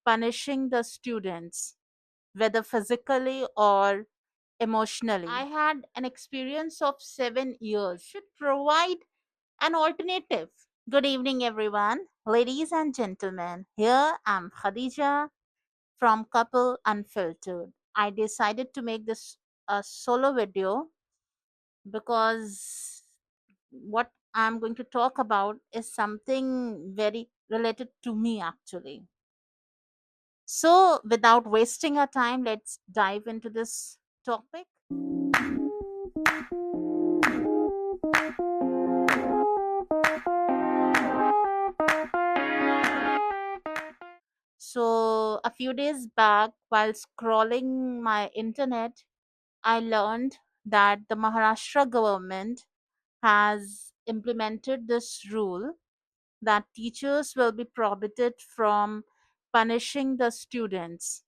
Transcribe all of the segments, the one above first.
punishing the students, whether physically or emotionally. I had an experience of 7 years. Should provide an alternative. Good evening, everyone. Ladies and gentlemen, here I'm Khadija from Couple Unfiltered. I decided to make this a solo video because what I'm going to talk about is something very related to me actually. So, without wasting our time, let's dive into this topic. So, a few days back, while scrolling my internet, I learned that the Maharashtra government has implemented this rule that teachers will be prohibited from punishing the students,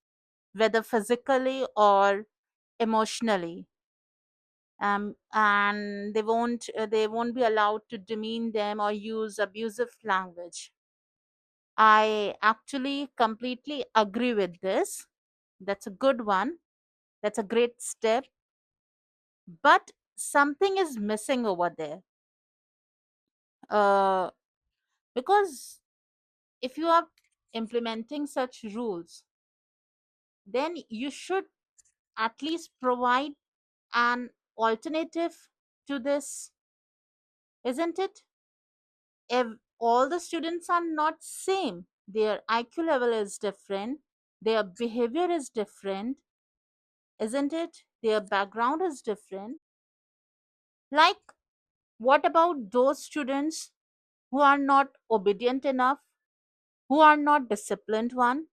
whether physically or emotionally. And they won't be allowed to demean them or use abusive language. I actually completely agree with this. That's a good one. That's a great step. But something is missing over there. Uh, because if you are implementing such rules, then you should at least provide an alternative to this, isn't it? If all the students are not same, their IQ level is different, their behavior is different, isn't it? Their background is different. Like, what about those students who are not obedient enough, who are not disciplined one,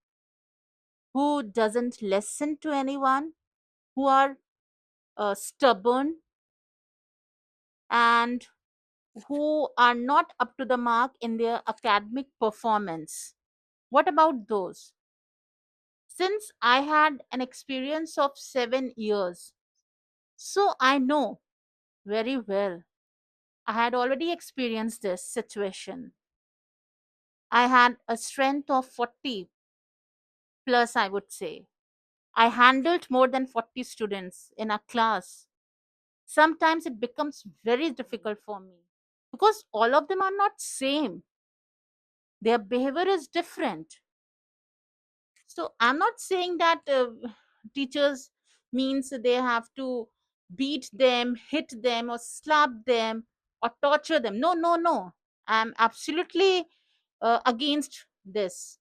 who doesn't listen to anyone, who are stubborn, and who are not up to the mark in their academic performance? What about those? Since I had an experience of 7 years, so I know very well. I had already experienced this situation. I had a strength of 40 plus, I would say. I handled more than 40 students in a class. Sometimes it becomes very difficult for me because all of them are not same. Their behavior is different. So I'm not saying that teachers means they have to beat them, hit them, or slap them, or torture them. No, no, no. I'm absolutely against this.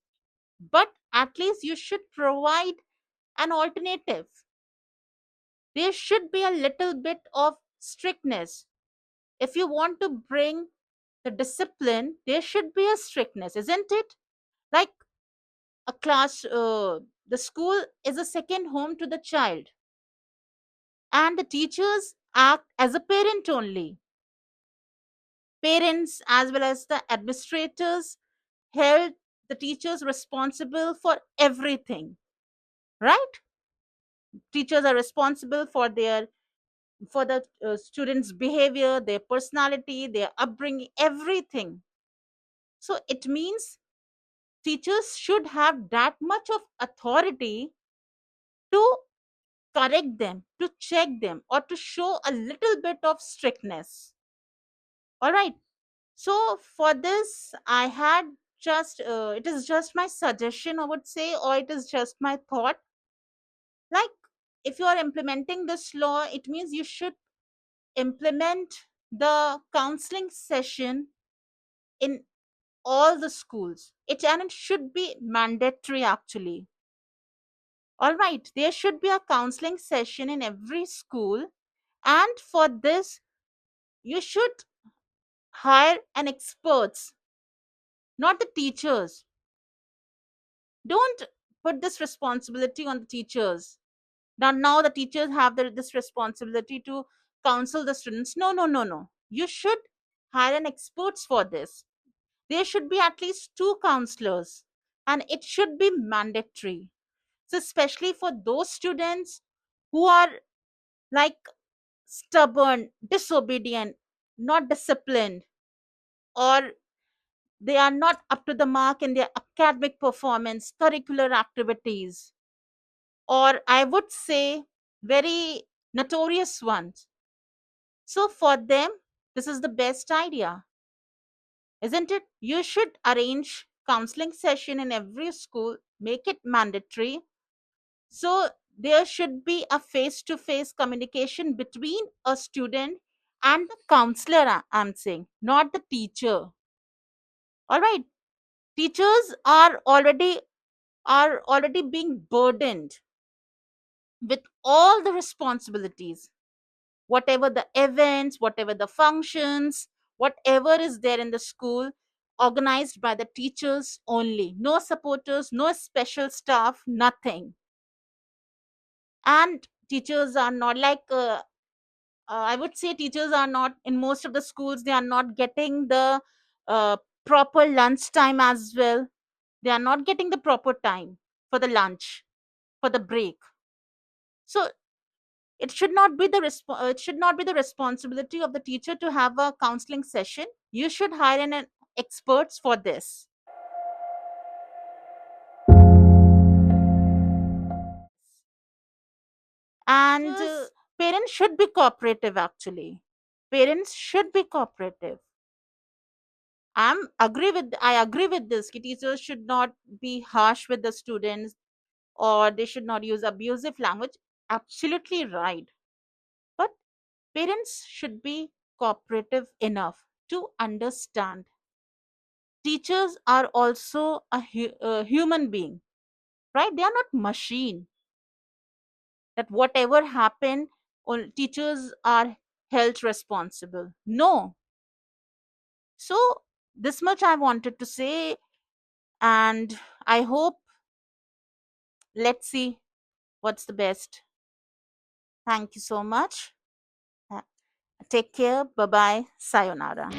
But at least you should provide an alternative. There should be a little bit of strictness. If you want to bring the discipline, there should be a strictness, isn't it? Like a class, the school is a second home to the child, and the teachers act as a parent only. Parents as well as the administrators held the teachers responsible for everything, right? Teachers are responsible for the students behavior, their personality, their upbringing, everything. So it means teachers should have that much of authority to correct them, to check them, or to show a little bit of strictness. All right. So for this, I had just, it is just my suggestion, I would say, or it is just my thought. Like, if you are implementing this law, it means you should implement the counseling session in all the schools. It should be mandatory actually. All right, there should be a counseling session in every school, and for this, you should hire an experts, not the teachers. Don't put this responsibility on the teachers. Now the teachers have this responsibility to counsel the students. No, no, no, no. You should hire an experts for this. There should be at least two counselors, and it should be mandatory. So especially for those students who are like stubborn, disobedient, not disciplined, or they are not up to the mark in their academic performance, curricular activities, or I would say very notorious ones. So for them, this is the best idea, isn't it? You should arrange counseling session in every school, make it mandatory. So there should be a face to face communication between a student and the counselor, I'm saying, not the teacher. All right. Teachers are already being burdened with all the responsibilities, whatever the events, whatever the functions, whatever is there in the school, organized by the teachers only. No supporters, no special staff, nothing. And teachers are not like, I would say, teachers are not, in most of the schools, they are not getting the uh, proper lunch time as well. They are not getting the proper time for the lunch, for the break. So it should not be the responsibility of the teacher to have a counseling session. You should hire an experts for this. And parents should be cooperative, actually. Parents should be cooperative. I agree with this. Teachers should not be harsh with the students, or they should not use abusive language. Absolutely right. But parents should be cooperative enough to understand. Teachers are also a human being, right? They are not machine. That whatever happened, teachers are held responsible. No. So this much I wanted to say, and I hope, let's see what's the best. Thank you so much. Uh, Take care. Bye bye. Sayonara.